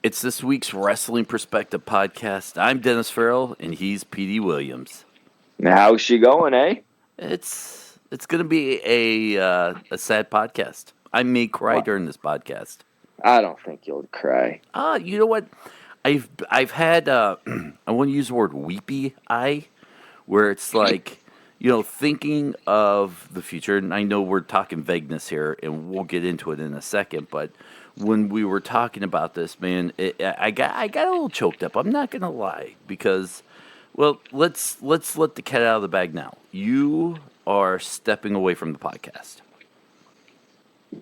It's this week's Wrestling Perspective podcast. I'm Dennis Farrell, and he's P.D. Williams. How's she going, eh? It's going to be a sad podcast. I may cry What? during this podcast. I don't think you'll cry. You know what? I've had I want to use the word weepy eye, where it's like thinking of the future. And I know we're talking vagueness here, and we'll get into it in a second, but. When we were talking about this, man, I got a little choked up. I'm not gonna lie because, well, let's let the cat out of the bag now. You are stepping away from the podcast.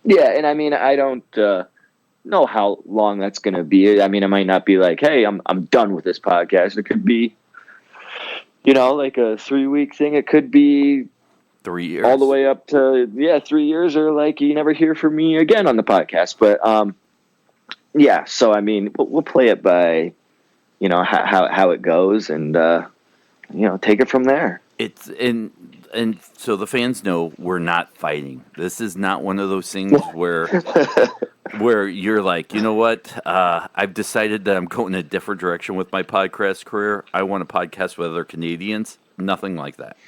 Yeah, and I mean, I don't know how long that's going to be. I mean, it might not be like, hey, I'm done with this podcast. It could be, like a 3-week thing. It could be 3 years, all the way up to 3 years, or like you never hear from me again on the podcast. But yeah. So I mean, we'll play it by, how it goes, and take it from there. It's and so the fans know we're not fighting. This is not one of those things where you're like, you know what? I've decided that I'm going a different direction with my podcast career. I want to podcast with other Canadians. Nothing like that.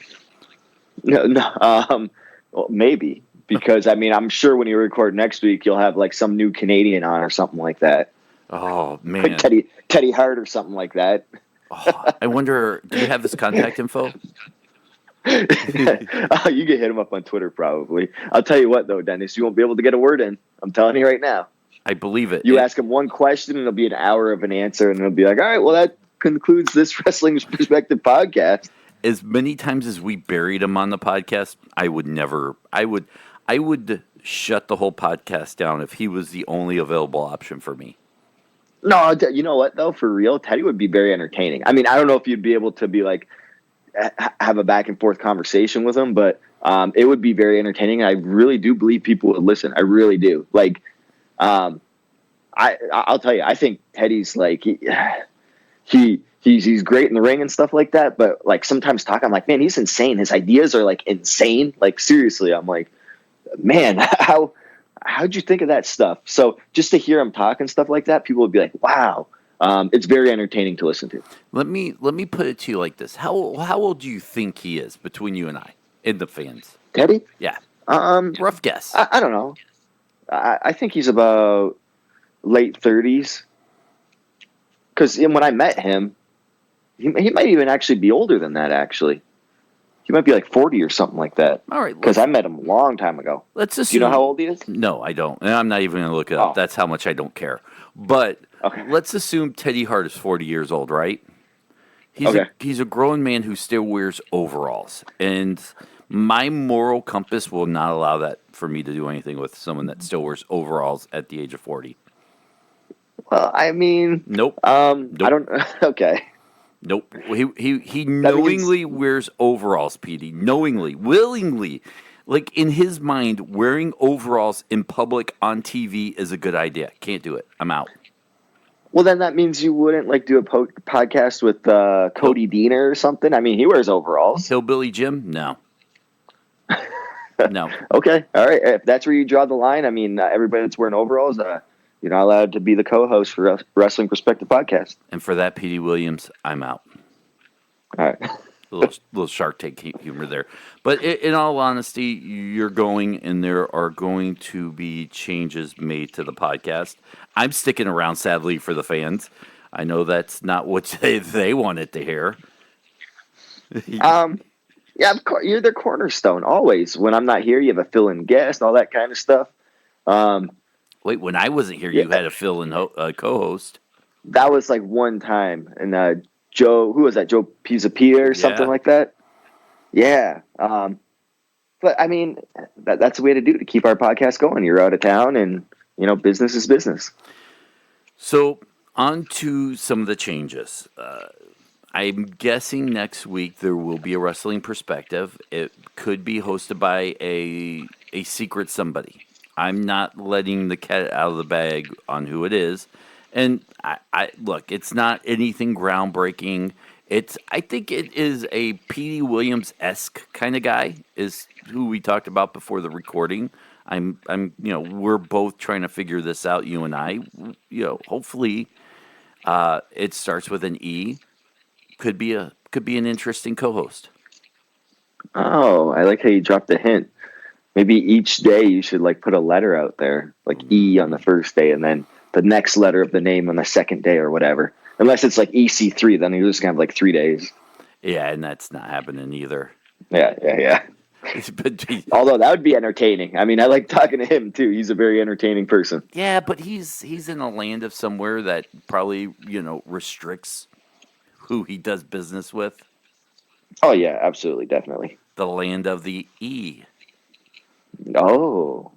No, well, maybe, because I mean, I'm sure when you record next week, you'll have like some new Canadian on or something like that. Oh man, like Teddy Hart or something like that. I wonder, do you have his contact info? You can hit him up on Twitter probably. I'll tell you what though, Dennis, you won't be able to get a word in. I'm telling you right now. I believe it. You ask him one question and it'll be an hour of an answer, and it'll be like, all right, well, that concludes this Wrestling Perspective podcast. As many times as we buried him on the podcast, I would shut the whole podcast down if he was the only available option for me. No, you know what though? For real, Teddy would be very entertaining. I mean, I don't know if you'd be able to be like have a back and forth conversation with him, but it would be very entertaining. I really do believe people would listen. I really do. Like, I'll tell you, I think Teddy's like he's great in the ring and stuff like that. But like sometimes I'm like, man, he's insane. His ideas are like insane. Like seriously, I'm like, man, how'd you think of that stuff? So just to hear him talk and stuff like that, people would be like, wow. It's very entertaining to listen to. Let me put it to you like this: How old do you think he is between you and I and the fans? Teddy? Yeah. Rough guess. I don't know. I think he's about late 30s. Because when I met him, he might even actually be older than that. Actually, he might be like 40 or something like that. All right. Because I met him a long time ago. Let's assume. Do you know how old he is? No, I don't, and I'm not even going to look it up. Oh. That's how much I don't care. But okay. Let's assume Teddy Hart is 40 years old, right? He's a grown man who still wears overalls, and my moral compass will not allow that for me to do anything with someone that still wears overalls at the age of 40. Well, I mean, nope. Nope. I don't. Okay. Nope. He knowingly wears overalls, PD. Knowingly, willingly. Like, in his mind, wearing overalls in public on TV is a good idea. Can't do it. I'm out. Well, then that means you wouldn't like do a podcast with Cody Deaner or something. I mean, he wears overalls. Hillbilly Jim? No. No. Okay. All right. If that's where you draw the line, I mean, everybody that's wearing overalls, you're not allowed to be the co-host for Wrestling Perspective podcast. And for that, P.D. Williams, I'm out. All right. little Shark Tank humor there. But in all honesty, you're going, and there are going to be changes made to the podcast. I'm sticking around, sadly, for the fans. I know that's not what they wanted to hear. Yeah, of course, you're their cornerstone always. When I'm not here, you have a fill-in guest, all that kind of stuff. Wait, when I wasn't here, you had a fill-in co-host. That was like one time, and Joe, who was that? Joe Pizzapia or something like that. Yeah. But I mean, that's the way to do it, to keep our podcast going. You're out of town, and business is business. So on to some of the changes. I'm guessing next week there will be a Wrestling Perspective. It could be hosted by a secret somebody. I'm not letting the cat out of the bag on who it is. And I look, it's not anything groundbreaking. I think it is a P.D. Williams-esque kind of guy, is who we talked about before the recording. we're both trying to figure this out. You and I, hopefully, it starts with an E. Could be an interesting co-host. Oh, I like how you dropped the hint. Maybe each day you should like put a letter out there, like E on the first day, and then the next letter of the name on the second day or whatever. Unless it's like EC3, then you're just gonna have like 3 days. Yeah, and that's not happening either. Yeah. But Although that would be entertaining. I mean, I like talking to him too. He's a very entertaining person. yeah, but he's in a land of somewhere that probably restricts who he does business with. Oh yeah, absolutely, definitely. The land of the E. Oh,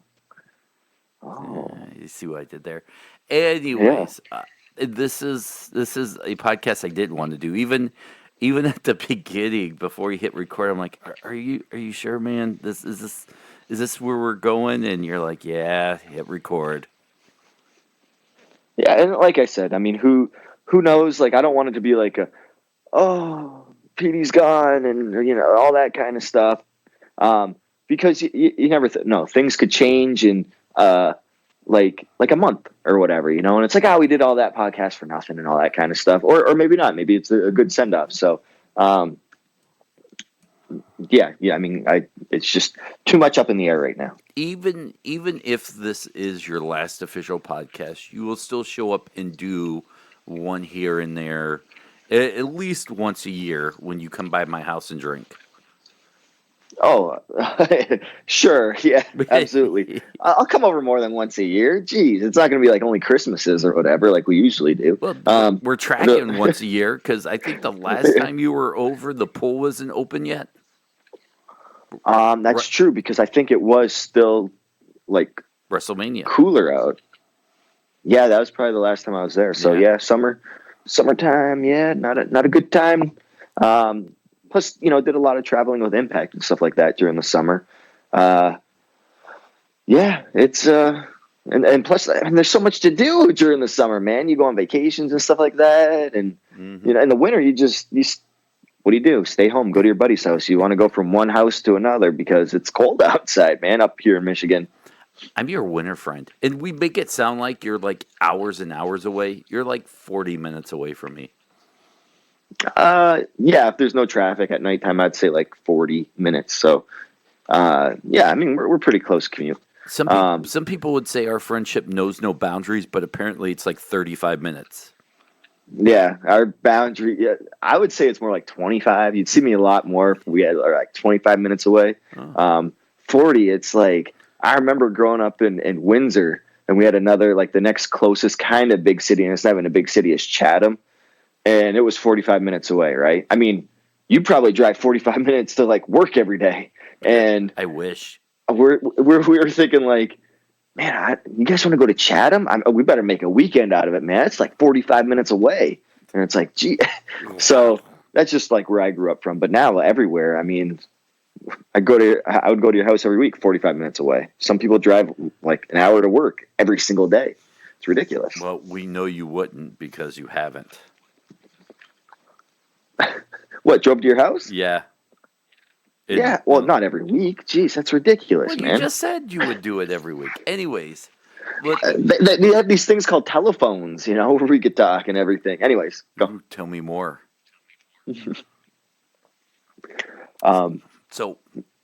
You see what I did there? yeah. Anyways, this is a podcast I didn't want to do. Even at the beginning, before you hit record, I'm like, "Are you sure, man? Is this where we're going?" And you're like, "Yeah, hit record." Yeah, and like I said, I mean, who knows? Like, I don't want it to be like oh, Petey's gone, and all that kind of stuff. Because you never know, things could change in like a month or whatever, and it's like, we did all that podcast for nothing and all that kind of stuff, or maybe not. Maybe it's a good send off. So, yeah. I mean, it's just too much up in the air right now. Even if this is your last official podcast, you will still show up and do one here and there, at least once a year when you come by my house and drink. Oh, sure. Yeah, absolutely. I'll come over more than once a year. Geez, it's not going to be like only Christmases or whatever like we usually do. Well, we're tracking once a year because I think the last time you were over, the pool wasn't open yet. That's true, because I think it was still like WrestleMania cooler out. Yeah, that was probably the last time I was there. So yeah, summertime. Yeah, not a good time. Plus, did a lot of traveling with Impact and stuff like that during the summer. Yeah, it's and plus, I mean, there's so much to do during the summer, man. You go on vacations and stuff like that, and in the winter, you what do? Stay home, go to your buddy's house. You want to go from one house to another because it's cold outside, man, up here in Michigan. I'm your winter friend, and we make it sound like you're like hours and hours away. You're like 40 minutes away from me. Yeah, if there's no traffic at nighttime, I'd say like 40 minutes. So, yeah, I mean, we're pretty close commute. Some people would say our friendship knows no boundaries, but apparently it's like 35 minutes. Yeah, our boundary. Yeah, I would say it's more like 25. You'd see me a lot more if we had like 25 minutes away. 40, it's like, I remember growing up in Windsor, and we had another, like the next closest kind of big city, and it's not even a big city, is Chatham. And it was 45 minutes away, right? I mean, you probably drive 45 minutes to like work every day. And I wish. We were thinking like, man, you guys want to go to Chatham? We better make a weekend out of it, man. It's like 45 minutes away. And it's like, gee. So that's just like where I grew up from. But now everywhere, I mean, I would go to your house every week, 45 minutes away. Some people drive like an hour to work every single day. It's ridiculous. Well, we know you wouldn't because you haven't. What, drove to your house? Yeah. Yeah, well, not every week. Jeez, that's ridiculous, man. You just said you would do it every week. Anyways. They have these things called telephones, where we could talk and everything. Anyways, go. Tell me more. So.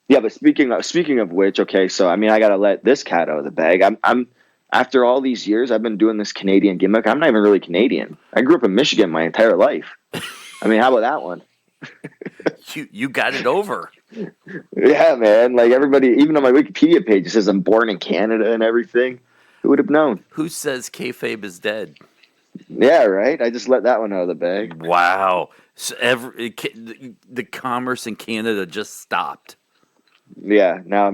Yeah, but speaking of which, okay, so, I mean, I got to let this cat out of the bag. I'm after all these years, I've been doing this Canadian gimmick. I'm not even really Canadian. I grew up in Michigan my entire life. I mean, how about that one? You got it over. Yeah, man. Like everybody, even on my Wikipedia page, it says I'm born in Canada and everything. Who would have known? Who says kayfabe is dead? Yeah, right. I just let that one out of the bag. Wow. So the commerce in Canada just stopped. Yeah. Now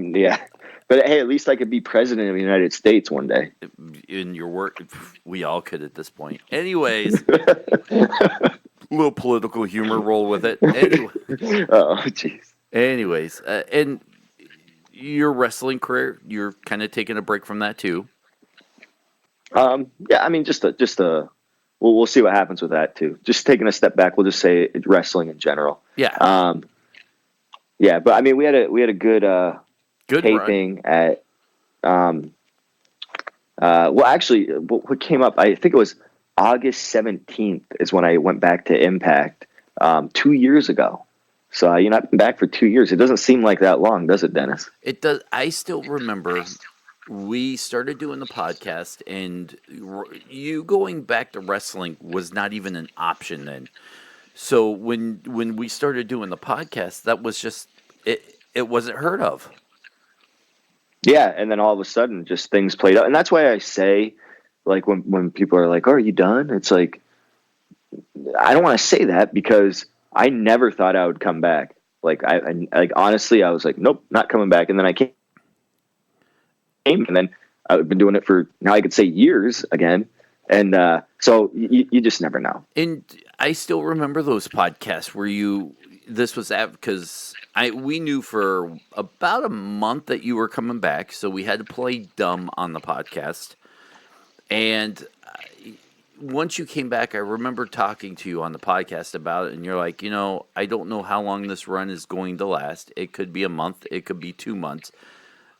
but hey, at least I could be president of the United States one day. In your work, we all could at this point. Anyways. Little political humor, roll with it. Anyway. Oh, jeez. Anyways, and your wrestling career, you're kind of taking a break from that too. Yeah, I mean, we'll see what happens with that too. Just taking a step back, we'll just say wrestling in general. Yeah. Yeah, but I mean, we had a good good taping run. Um, well, actually, what came up? I think it was August 17th is when I went back to Impact 2 years ago. So I've been back for 2 years. It doesn't seem like that long, does it, Dennis? It does. I still remember we started doing the podcast, and you going back to wrestling was not even an option then. So when we started doing the podcast, that was just it. It wasn't heard of. Yeah, and then all of a sudden, just things played out, and that's why I say, like when people are like, "Oh, are you done?" It's like I don't want to say that because I never thought I would come back. Like honestly, I was like, "Nope, not coming back," and then I came, and then I've been doing it for now. I could say years again, and so you just never know. And I still remember those podcasts where you. This was because we knew for about a month that you were coming back, so we had to play dumb on the podcast. And once you came back, I remember talking to you on the podcast about it, and you're like, I don't know how long this run is going to last. It could be a month, it could be 2 months.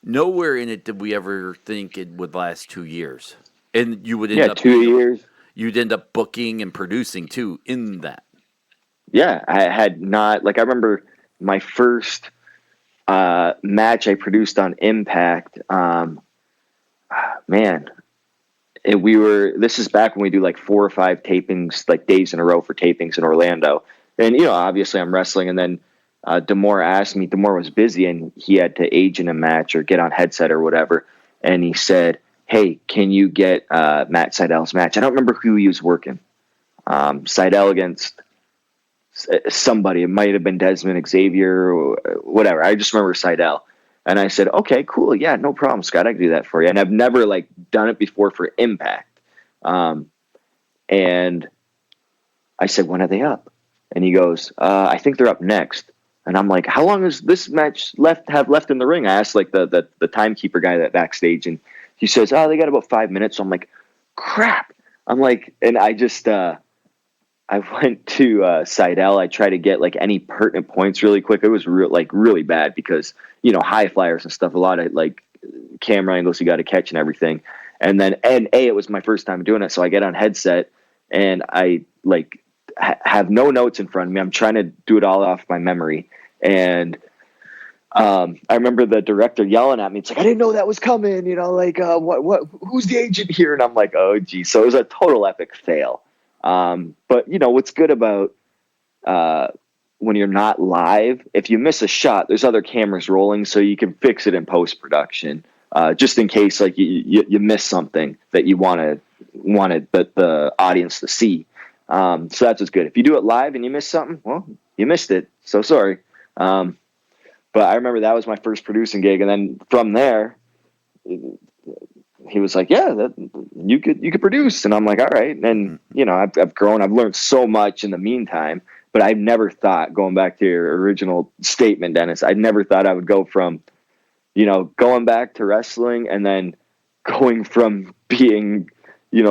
Nowhere in it did we ever think it would last 2 years, and you would end Yeah, up, 2 years. you'd end up booking and producing too in that. Yeah, I had not like I remember my first match I produced on Impact. Man, we were this is back when we do like 4 or 5 tapings, like days in a row for tapings in Orlando. And obviously I'm wrestling, and then Demore asked me. Demore was busy, and he had to agent a match or get on headset or whatever. And he said, "Hey, can you get Matt Seidel's match?" I don't remember who he was working. Seidel against somebody. It might have been Desmond Xavier or whatever. I just remember Seidel. And I said, "Okay, cool. Yeah, no problem, Scott. I can do that for you." And I've never like done it before for Impact. Um, and I said, "When are they up?" And he goes, "I think they're up next." And I'm like, "How long is this match have left in the ring?" I asked like the timekeeper guy that backstage, and he says, "Oh, they got about 5 minutes." So I'm like, "Crap." I'm like, and I went to Seidel. I tried to get like any pertinent points really quick. It was really bad because high flyers and stuff. A lot of like camera angles you got to catch and everything. And it was my first time doing it, so I get on headset and I like have no notes in front of me. I'm trying to do it all off my memory, and I remember the director yelling at me. It's like, "I didn't know that was coming." Like what? Who's the agent here? And I'm like, "Oh, geez." So it was a total epic fail. But what's good about uh, when you're not live, if you miss a shot, there's other cameras rolling, so you can fix it in post production, just in case like you miss something that you wanted the audience to see. So that's what's good. If you do it live and you miss something, well, you missed it. So sorry. But I remember that was my first producing gig, and then from there, he was like, "Yeah, you could produce," and I'm like, "All right." And I've grown, I've learned so much in the meantime. But I never thought, going back to your original statement, Dennis, I never thought I would go from going back to wrestling and then going from being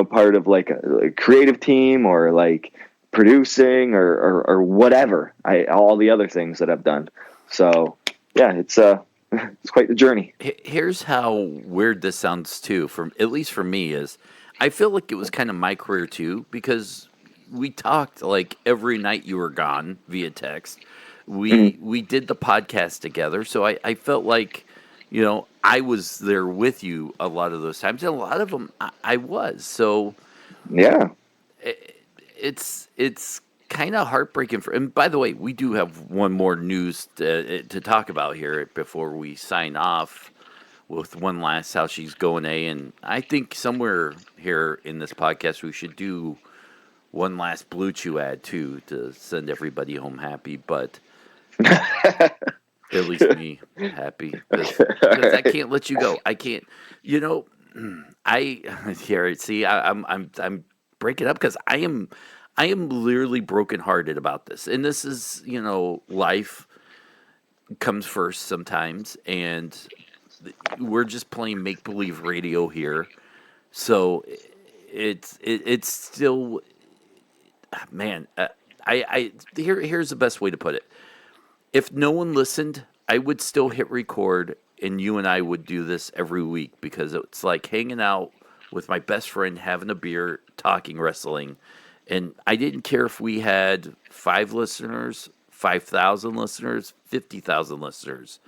part of like a creative team or like producing or whatever. All the other things that I've done. So yeah, it's quite the journey. Here's how weird this sounds too. For at least for me, is I feel like it was kind of my career too because we talked like every night you were gone via text. We Mhm. we did the podcast together, so I felt like I was there with you a lot of those times, and a lot of them I was. So Yeah. it's kind of heartbreaking for. And by the way, we do have one more news to talk about here before we sign off with one last how she's going. And I think somewhere here in this podcast we should do one last Blue Chew ad too to send everybody home happy, but at least me happy All because I right. can't let you go. I can't. You know, I here. See, I'm breaking up because I am literally brokenhearted about this, and this is life comes first sometimes, and we're just playing make believe radio here, so it's still man. Here's the best way to put it. If no one listened, I would still hit record and you and I would do this every week because it's like hanging out with my best friend, having a beer, talking wrestling. And I didn't care if we had 5 listeners, 5,000 listeners, 50,000 listeners.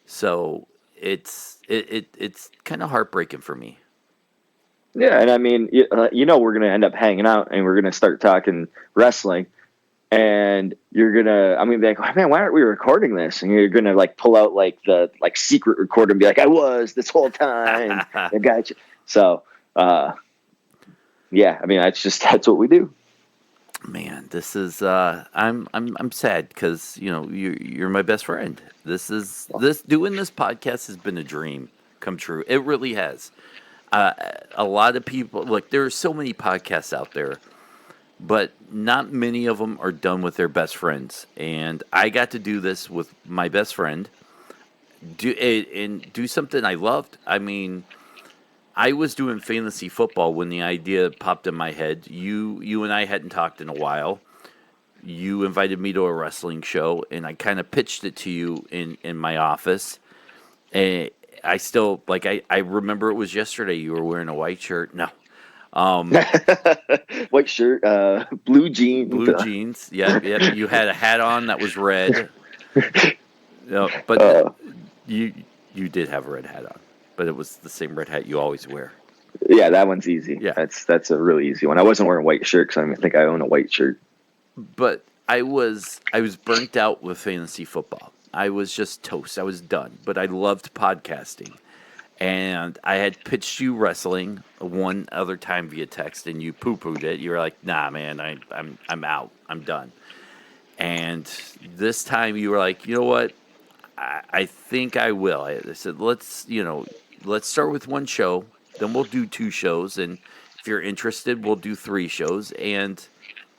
So it's kind of heartbreaking for me. Yeah, and I mean, we're gonna end up hanging out, and we're gonna start talking wrestling, and I'm gonna be like, oh, man, why aren't we recording this? And you're gonna like pull out like the like secret recorder and be like, I was this whole time. I got you. So, yeah, I mean, that's what we do. Man, this is I'm sad because you're my best friend. This doing this podcast has been a dream come true. It really has. A lot of people like there are so many podcasts out there, but not many of them are done with their best friends. And I got to do this with my best friend. Do something I loved. I mean, I was doing fantasy football when the idea popped in my head. You and I hadn't talked in a while. You invited me to a wrestling show, and I kind of pitched it to you in my office. And I still I remember it was yesterday. You were wearing a white shirt. No, White shirt, blue jeans. blue jeans. Yep. You had a hat on that was red. But Uh, you you did have a red hat on, but it was the same red hat you always wear. yeah, that one's easy. Yeah. That's a really easy one. I wasn't wearing a white shirt because I don't think I own a white shirt. But I was burnt out with fantasy football. I was just toast. I was done. But I loved podcasting. And I had pitched you wrestling one other time via text, and you poo pooed it. You were like, "Nah, man, I'm out. I'm done." And this time you were like, "You know what? I think I will." I said, let's start with one show, then we'll do 2 shows, and if you're interested, we'll do 3 shows." And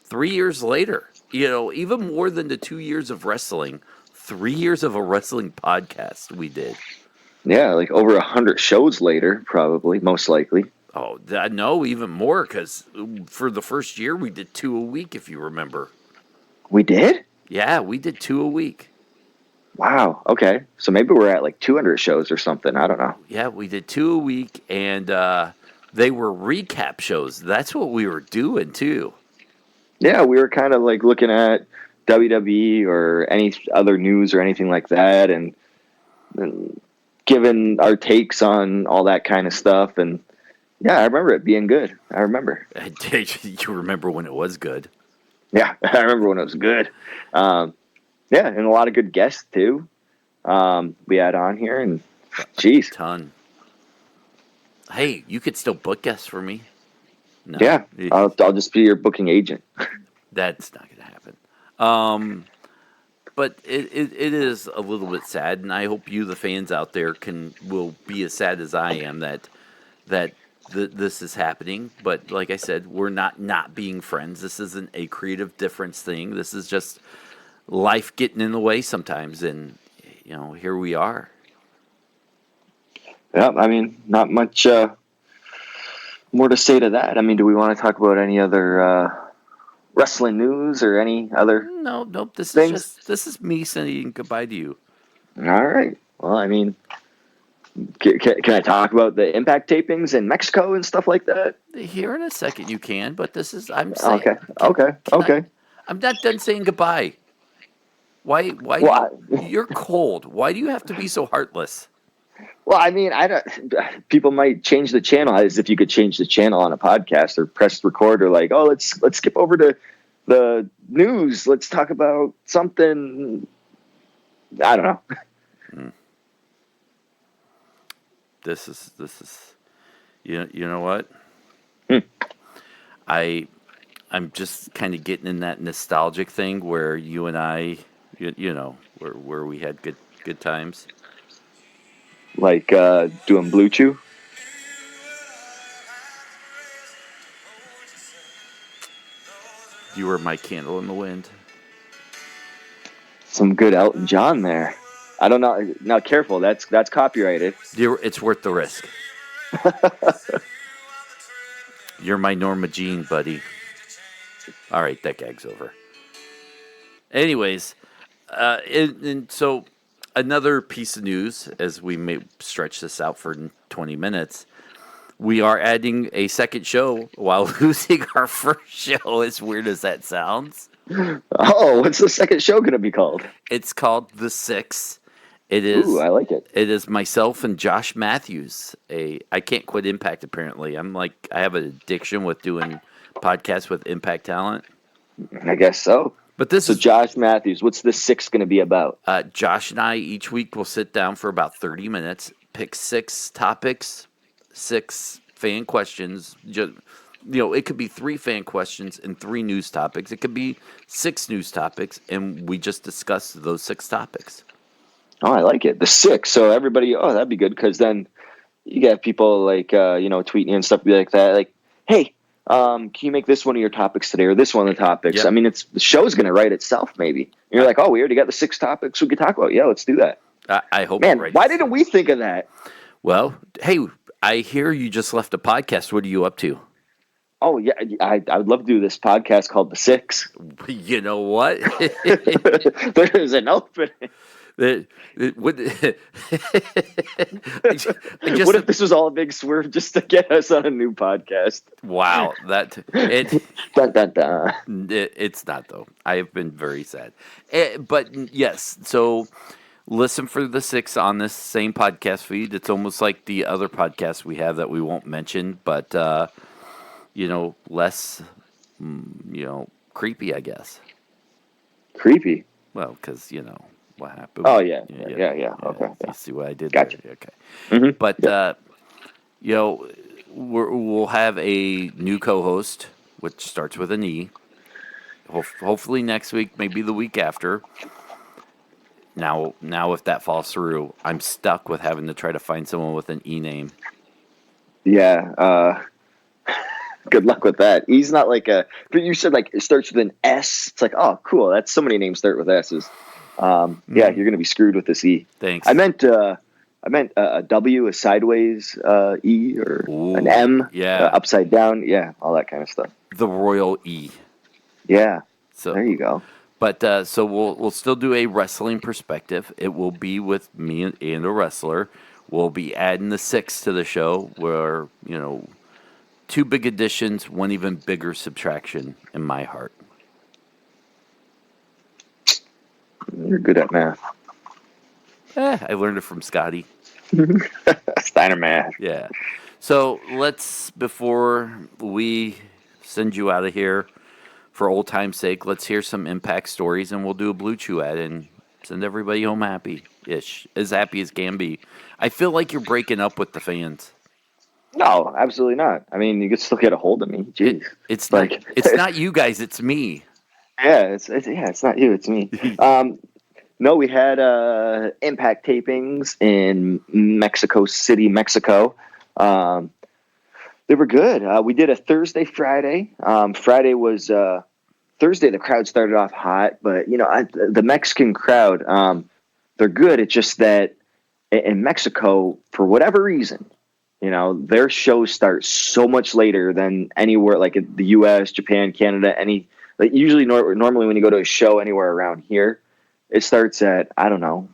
3 years later, even more than the 2 years of wrestling, 3 years of a wrestling podcast we did. Yeah, like over 100 shows later, probably, most likely. Oh, no, even more because for the first year we did 2 a week, if you remember. We did? Yeah, we did 2 a week. Wow. Okay. So maybe we're at like 200 shows or something. I don't know. Yeah, we did 2 a week, and they were recap shows. That's what we were doing too. Yeah, we were kind of like looking at WWE or any other news or anything like that, and giving our takes on all that kind of stuff. And yeah, I remember it being good. I remember. You remember when it was good? Yeah, I remember when it was good. Yeah, and a lot of good guests too. We had on here, and geez, Ton. Hey, you could still book guests for me. No, yeah, I'll just be your booking agent. that's not going to happen. But it is a little bit sad, and I hope you, the fans out there, will be as sad as I am that this is happening. But like I said, we're not being friends. This isn't a creative difference thing. This is just life getting in the way sometimes, and here we are. Yeah, I mean, not much more to say to that. I mean, do we want to talk about any other wrestling news or any other No, nope. things? This is me saying goodbye to you. All right. Well, I mean, can I talk about the Impact tapings in Mexico and stuff like that? Here in a second you can, but this is I'm saying. Okay. I'm not done saying goodbye. Why? Why? You're cold. Why do you have to be so heartless? Well, I mean, I don't. People might change the channel as if you could change the channel on a podcast or press record or like, oh, let's skip over to the news. Let's talk about something. I don't know. This is you know what? Hmm. I'm just kind of getting in that nostalgic thing where you and I, where we had good times. Like doing Blue Chew. You were my candle in the wind. Some good Elton John there. I don't know. Now, careful. That's copyrighted. It's worth the risk. You're my Norma Jean, buddy. All right, that gag's over. Anyways, and so Another piece of news, as we may stretch this out for 20 minutes, we are adding a second show while losing our first show, as weird as that sounds. Oh, what's the second show going to be called? It's called The Six. It Ooh, is I like it. it is myself and Josh Matthews. I can't quit Impact apparently. I have an addiction with doing podcasts with Impact talent. I guess so. But this So is Josh Matthews, what's the six going to be about? Josh and I each week will sit down for about 30 minutes, pick 6 topics, 6 fan questions. It could be 3 fan questions and 3 news topics. It could be 6 news topics, and we just discuss those 6 topics. Oh, I like it. The six. So everybody, oh, that'd be good because then you get people like tweeting you and stuff like that. Like, hey, can you make this one of your topics today or this one of the topics? Yep. I mean, the show's going to write itself. Maybe and you're like, oh, we already got the 6 topics we could talk about. Yeah, let's do that. I hope. Man, right why didn't we think of that? Well, hey, I hear you just left a podcast. What are you up to? Oh yeah, I would love to do this podcast called The Six. You know what? There's an opening. What What if this was all a big swerve just to get us on a new podcast? Wow, Dun, dun, dun. it's not though. I have been very sad, but yes. So listen for The Six on this same podcast feed. It's almost like the other podcasts we have that we won't mention, but less, creepy, I guess. Creepy. Well, because what happened. Oh yeah. Okay. You see what I did Gotcha. there? Okay. Mm-hmm. But we'll have a new co-host, which starts with an E. Hopefully next week, maybe the week after. Now, if that falls through, I'm stuck with having to try to find someone with an E name. Yeah. Good luck with that. He's not like a. But you said like it starts with an S. It's like, oh, cool. That's so many names start with S's. Yeah, you're gonna be screwed with this E. Thanks. I meant a W, a sideways E, or an M, upside down. Yeah, all that kind of stuff. The Royal E. Yeah. So there you go. But so we'll still do a wrestling perspective. It will be with me and a wrestler. We'll be adding the 6 to the show, where 2 big additions, 1 even bigger subtraction in my heart. You're good at math. I learned it from Scotty. Steiner math. Yeah. So before we send you out of here, for old time's sake, let's hear some Impact stories, and we'll do a Blue Chew ad and send everybody home happy-ish, as happy as can be. I feel like you're breaking up with the fans. No, absolutely not. I mean, you could still get a hold of me. Jeez. It's not you guys, it's me. Yeah, it's not you, it's me. No, we had Impact tapings in Mexico City, Mexico. They were good. We did a Thursday, Friday. Friday was Thursday. The crowd started off hot, but the Mexican crowd, they're good. It's just that in Mexico, for whatever reason, their shows start so much later than anywhere like in the U.S., Japan, Canada. Usually, normally when you go to a show anywhere around here, it starts at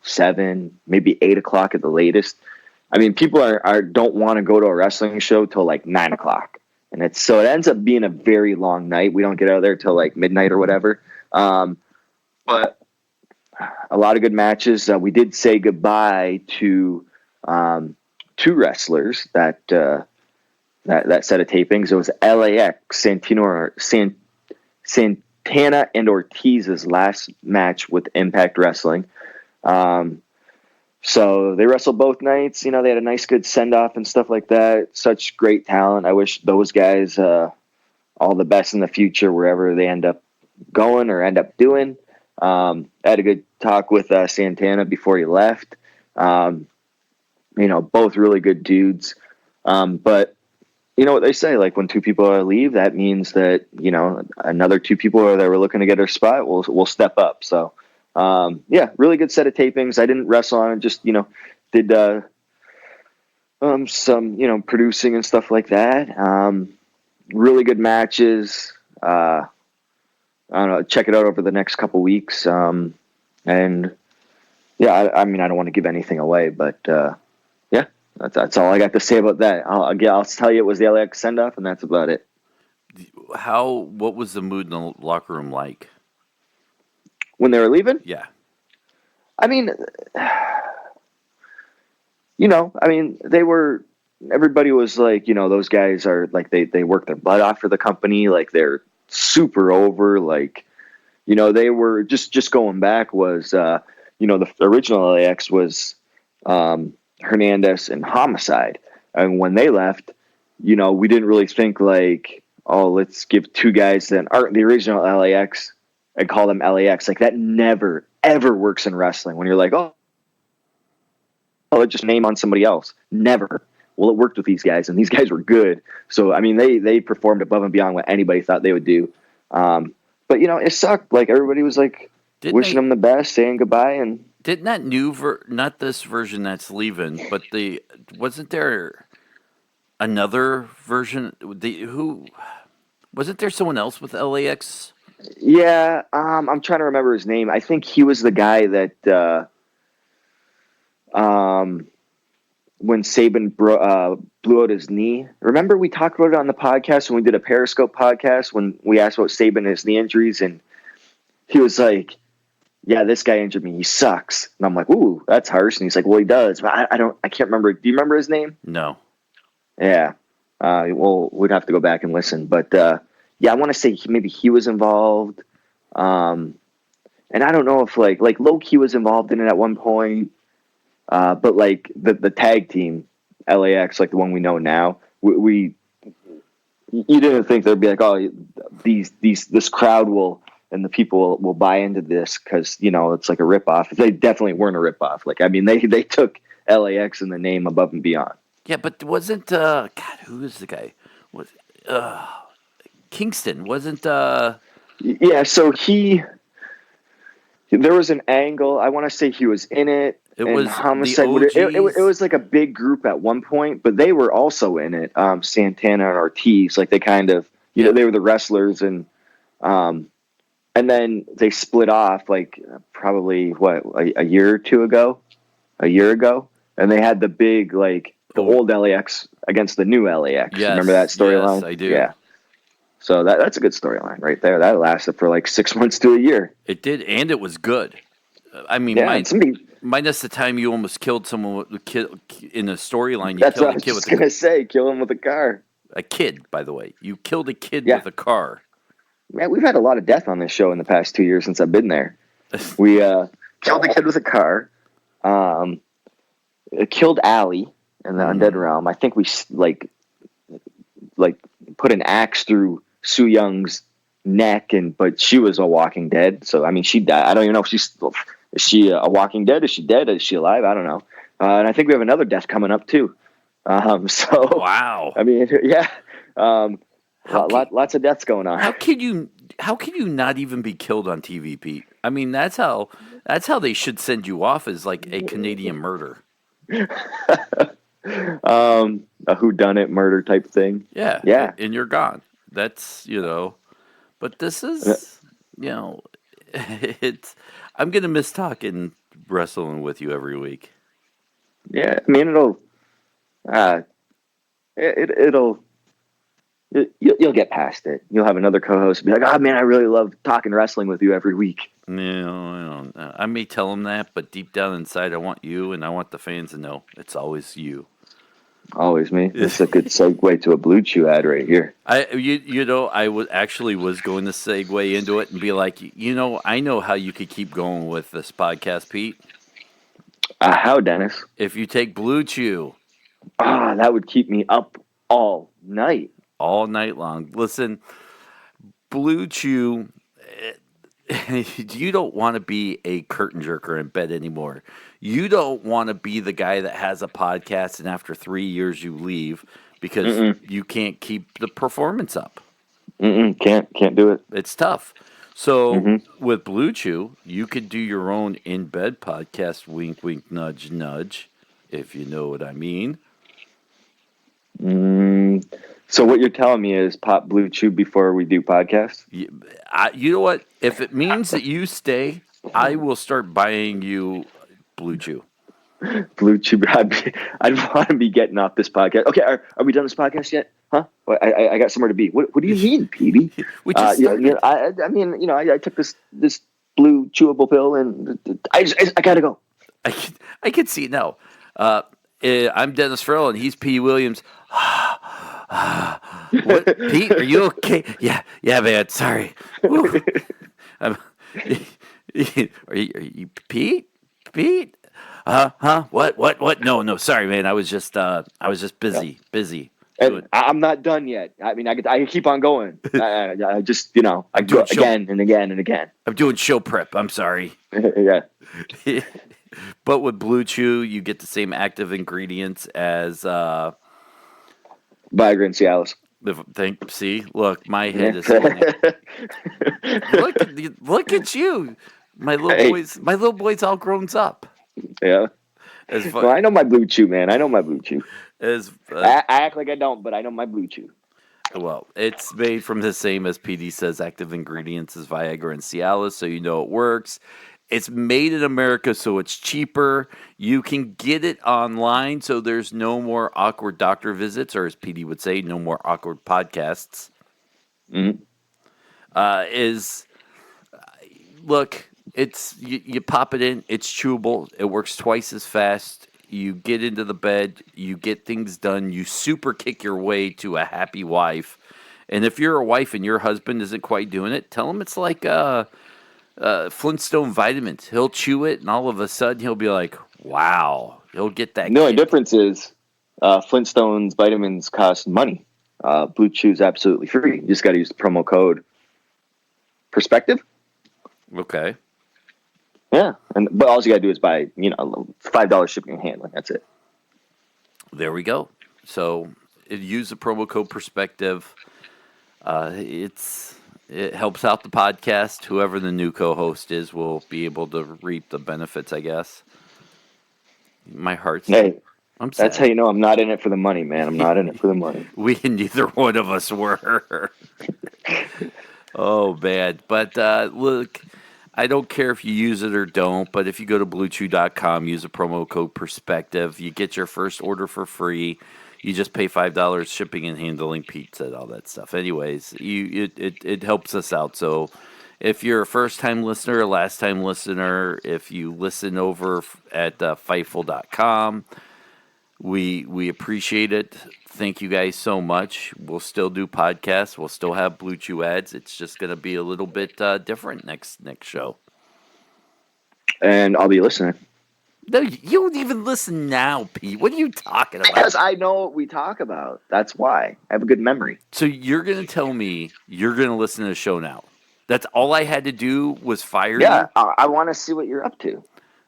7, maybe 8 o'clock at the latest. I mean, people don't want to go to a wrestling show till like 9 o'clock, and it ends up being a very long night. We don't get out of there till like midnight or whatever. But a lot of good matches. We did say goodbye to 2 wrestlers that set of tapings. It was LAX Santana and Ortiz's last match with Impact Wrestling. So they wrestled both nights. They had a nice, good send off and stuff like that. Such great talent. I wish those guys all the best in the future, wherever they end up going or end up doing. I had a good talk with Santana before he left. Both really good dudes. But you know what they say, like when 2 people leave, that means that, another 2 people that were looking to get their spot will step up. So, yeah, really good set of tapings. I didn't wrestle on it, just, did some, producing and stuff like that. Really good matches. I don't know, check it out over the next couple weeks. And Yeah, I mean, I don't want to give anything away, but yeah, that's all I got to say about that. I'll tell you it was the LAX send off, and that's about it. What was the mood in the locker room like? When they were leaving, Yeah. I mean, I mean, they were. Everybody was like, those guys are like they work their butt off for the company, like they're super over, like they were just going back was the original LAX was Hernandez and Homicide, and when they left, we didn't really think like, oh, let's give two guys that aren't the original LAX and call them LAX. Like that never ever works in wrestling. When you're like, oh, let's just name on somebody else. Never. Well, it worked with these guys, and these guys were good. So I mean, they performed above and beyond what anybody thought they would do. But it sucked. Like everybody was like Didn't wishing they? them the best, saying goodbye, and Didn't that not this version that's leaving, but wasn't there another version? Who wasn't there someone else with LAX? yeah, I'm trying to remember his name. I think he was the guy that when Saban blew out his knee. Remember we talked about it on the podcast when we did a Periscope podcast when we asked about Saban and his knee injuries, and he was like, yeah, this guy injured me. He sucks. And I'm like, ooh, that's harsh. And he's like, well, he does. But I can't remember. Do you remember his name? No. Yeah. Well, we'd have to go back and listen. But yeah, I want to say maybe he was involved. And I don't know if like Loki was involved in it at one point. But like the tag team, LAX, like the one we know now, we you didn't think there'd be like, oh, this crowd will and the people will buy into this because it's like a ripoff. They definitely weren't a ripoff. Like I mean, they took LAX and the name above and beyond. Yeah, but wasn't God? Who is the guy? Was Kingston? Wasn't Yeah, so there was an angle. I want to say he was in it. it And was the Homicide, it OGs? was like a big group at one point, but they were also in it. Santana and Ortiz, like they kind of, Yeah. they were the wrestlers, and then they split off like probably a year or two ago, and they had the big like the old LAX against the new LAX. Yes, Remember that storyline? yes, I do. Yeah. So that's a good storyline right there. That lasted for like 6 months to a year. It did, and it was good. I mean, Yeah, minus the time you almost killed someone with a kid in a storyline. You that's what killed I a was kid just with gonna say. Kill him with a car. a kid. By the way, you killed a kid Yeah. with a car. Man, we've had a lot of death on this show in the past 2 years since I've been there. We killed a kid with a car. Killed Allie in the Undead Realm. I think we like put an axe through Sue Young's neck, but she was a Walking Dead. So I mean, she died. I don't even know if is she a Walking Dead? Is she dead? Is she alive? I don't know. And I think we have another death coming up too. So Wow. I mean, yeah. Lots of deaths going on. How can you not even be killed on TV, Pete? I mean, that's how they should send you off as like a Canadian murder. A whodunit murder type thing. Yeah. Yeah. And you're gone. That's but this is it's I'm gonna miss talking wrestling with you every week. Yeah, I mean you'll get past it. You'll have another co-host be like, "Oh man, I really love talking wrestling with you every week." No, I don't know. I may tell them that, but deep down inside, I want you, and I want the fans to know it's always you. Always me. It's a good segue to a Blue Chew ad right here. I was going to segue into it and be like, I know how you could keep going with this podcast, Pete. How, Dennis? If you take Blue Chew. That would keep me up all night. All night long. Listen, Blue Chew, you don't want to be a curtain jerker in bed anymore. You don't want to be the guy that has a podcast and after 3 years you leave because you can't keep the performance up. Can't do it. It's tough. So with Blue Chew, you could do your own in-bed podcast, wink, wink, nudge, nudge, if you know what I mean. So what you're telling me is pop Blue Chew before we do podcasts? You know what? If it means that you stay, I will start buying you Blue Chew. Blue Chew. I'd want to be getting off this podcast. Okay, are we done this podcast yet? Huh? Well, I got somewhere to be. What do you mean, Petey? We just started. I mean, I took this blue chewable pill, and I gotta go. I can see it now. I'm Dennis Farrell, and he's P. Williams. What, Pete? Are you okay? Yeah, man. Sorry. I'm, are you Pete? Pete? Huh? What? No. Sorry, man. I was just busy. And I'm not done yet. I mean, I keep on going. I just, I doing go again and again and again. I'm doing show prep. I'm sorry. Yeah. But with Blue Chew, you get the same active ingredients as Viagra and Cialis. See, look, my head is look at you. My little boy's all grown up. Yeah. Well, I know my Blue Chew, man. I know my Blue Chew. I act like I don't, but I know my Blue Chew. Well, it's made from the same, as PD says, active ingredients as Viagra and Cialis, so you know it works. It's made in America, so it's cheaper. You can get it online, so there's no more awkward doctor visits, or as PD would say, no more awkward podcasts. Mm-hmm. Look, it's you pop it in, it's chewable, it works twice as fast. You get into the bed, you get things done, you super kick your way to a happy wife. And if you're a wife and your husband isn't quite doing it, tell him it's like Flintstone vitamins. He'll chew it, and all of a sudden he'll be like, wow. He'll get that. The only difference is Flintstone's vitamins cost money. Blue Chew is absolutely free. You just got to use the promo code Perspective. Okay. Yeah, but all you gotta do is buy, $5 shipping and handling. That's it. There we go. So use the promo code Perspective. It helps out the podcast. Whoever the new co-host is will be able to reap the benefits, I guess. My heart's. Hey, I'm sad. That's how you know I'm not in it for the money, man. I'm not in it for the money. Neither one of us were. Oh, bad. But look. I don't care if you use it or don't, but if you go to BlueChew.com, use the promo code Perspective, you get your first order for free. You just pay $5 shipping and handling, pizza, all that stuff. Anyways, it helps us out. So if you're a first-time listener, a last-time listener, if you listen over at Fightful.com, we appreciate it. Thank you guys so much. We'll still do podcasts. We'll still have Blue Chew ads. It's just going to be a little bit different next show. And I'll be listening. No, you don't even listen now, Pete. What are you talking about? Because I know what we talk about. That's why. I have a good memory. So you're going to tell me you're going to listen to the show now? That's all I had to do was fire you? Yeah, I want to see what you're up to.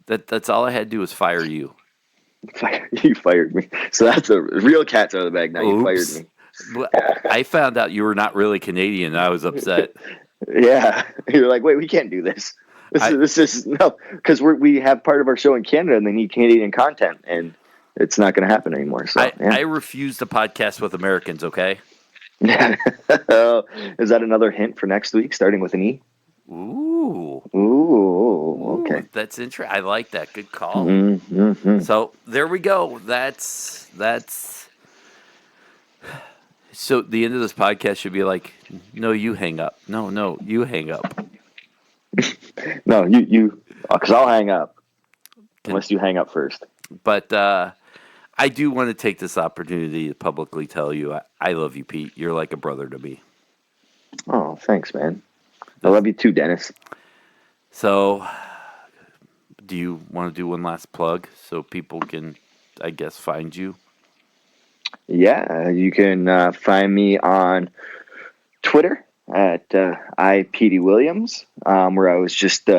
That's all I had to do was fire you. You fired me. So that's a real cat's out of the bag. Now you fired me. I found out you were not really Canadian. I was upset. Yeah. You're like, wait, we can't do this. This is no, because we have part of our show in Canada and they need Canadian content, and it's not going to happen anymore. So I refuse to podcast with Americans, okay? Is that another hint for next week, starting with an E? Ooh, okay. That's interesting. I like that. Good call. Mm-hmm. So there we go. That's. So the end of this podcast should be like, no, you hang up. No, you hang up. No, you, because I'll hang up unless you hang up first. But I do want to take this opportunity to publicly tell you I love you, Pete. You're like a brother to me. Oh, thanks, man. I love you too, Dennis. So, do you want to do one last plug so people can, I guess, find you? Yeah, you can find me on Twitter at IPDWilliams, where I was just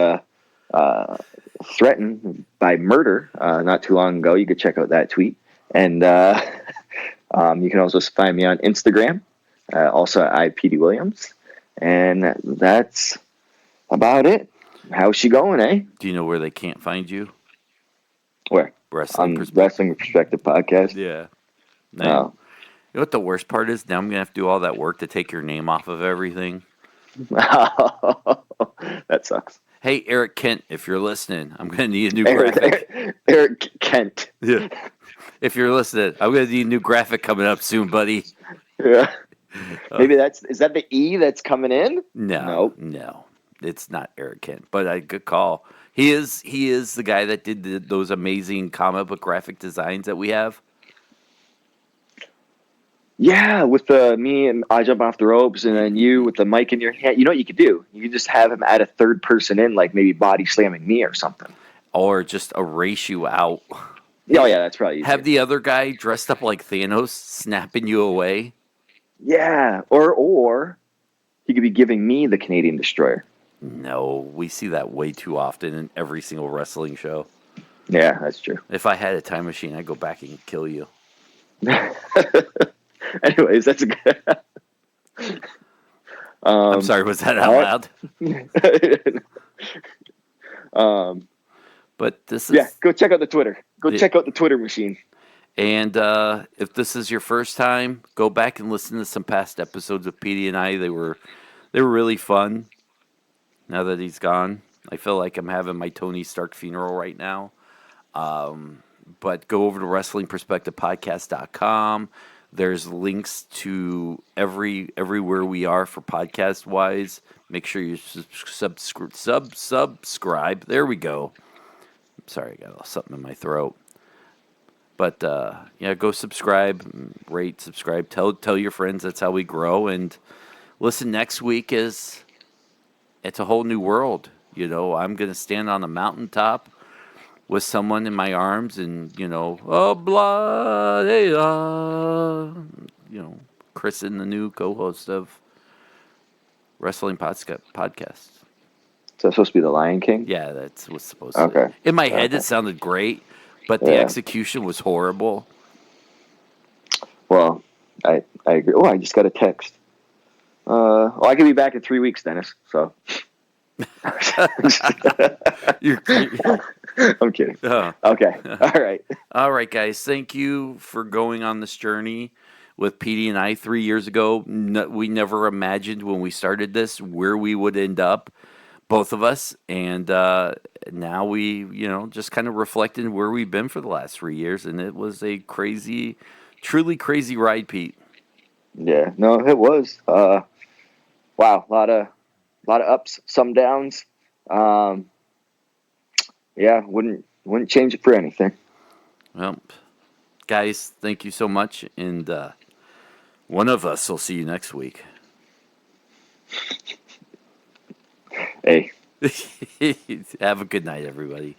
threatened by murder not too long ago. You could check out that tweet. And you can also find me on Instagram, also at IPDWilliams. And that's about it. How's she going, eh? Do you know where they can't find you? Where? Wrestling Perspective podcast. Yeah. No. You know what the worst part is? Now I'm going to have to do all that work to take your name off of everything. That sucks. Hey, Eric Kent, if you're listening, I'm gonna need a new Eric, graphic. Eric Kent. Yeah. If you're listening, I'm gonna need a new graphic coming up soon, buddy. Yeah. Uh, Maybe is that the E that's coming in? no, Nope. no, it's not Eric Kent, but a good call. He is the guy that did those amazing comic book graphic designs that we have. Yeah, with me and I jump off the ropes, and then you with the mic in your hand. You know what you could do? You could just have him add a third person in, like maybe body slamming me or something. Or just erase you out. Oh yeah, that's probably Have easier. the other guy dressed up like Thanos, snapping you away. Yeah, or he could be giving me the Canadian Destroyer. No, we see that way too often in every single wrestling show. Yeah, that's true. If I had a time machine, I'd go back and kill you. Anyways, that's a good. I'm sorry, was that out loud? um, But this is yeah, go check out the Twitter. Go check out the Twitter machine. And if this is your first time, go back and listen to some past episodes of PD and I. They were really fun. Now that he's gone, I feel like I'm having my Tony Stark funeral right now. But go over to WrestlingPerspectivePodcast.com. There's links to everywhere we are for podcast wise. Make sure you subscribe. There we go. Sorry, I got something in my throat. But yeah, go subscribe, rate, subscribe, tell your friends. That's how we grow. And listen, next week it's a whole new world. You know, I'm gonna stand on a mountaintop with someone in my arms, and oh blah, hey, Chris, and the new co-host of Wrestling Podcast. So it's supposed to be the Lion King. Yeah, that's what's supposed to. Okay. In my head, Okay. it sounded great, but the Yeah. execution was horrible. Well, I agree. Oh, I just got a text. Well, I could be back in 3 weeks, Dennis. So. I'm kidding. Okay. All right. All right, guys. Thank you for going on this journey with PD and I 3 years ago. We never imagined when we started this where we would end up, both of us. And now we, just kind of reflecting where we've been for the last 3 years. And it was a crazy, truly crazy ride, Pete. Yeah. No, it was. Wow. A lot of ups, some downs. Yeah. Wouldn't change it for anything. Well, guys, thank you so much. And one of us will see you next week. Hey. Have a good night, everybody.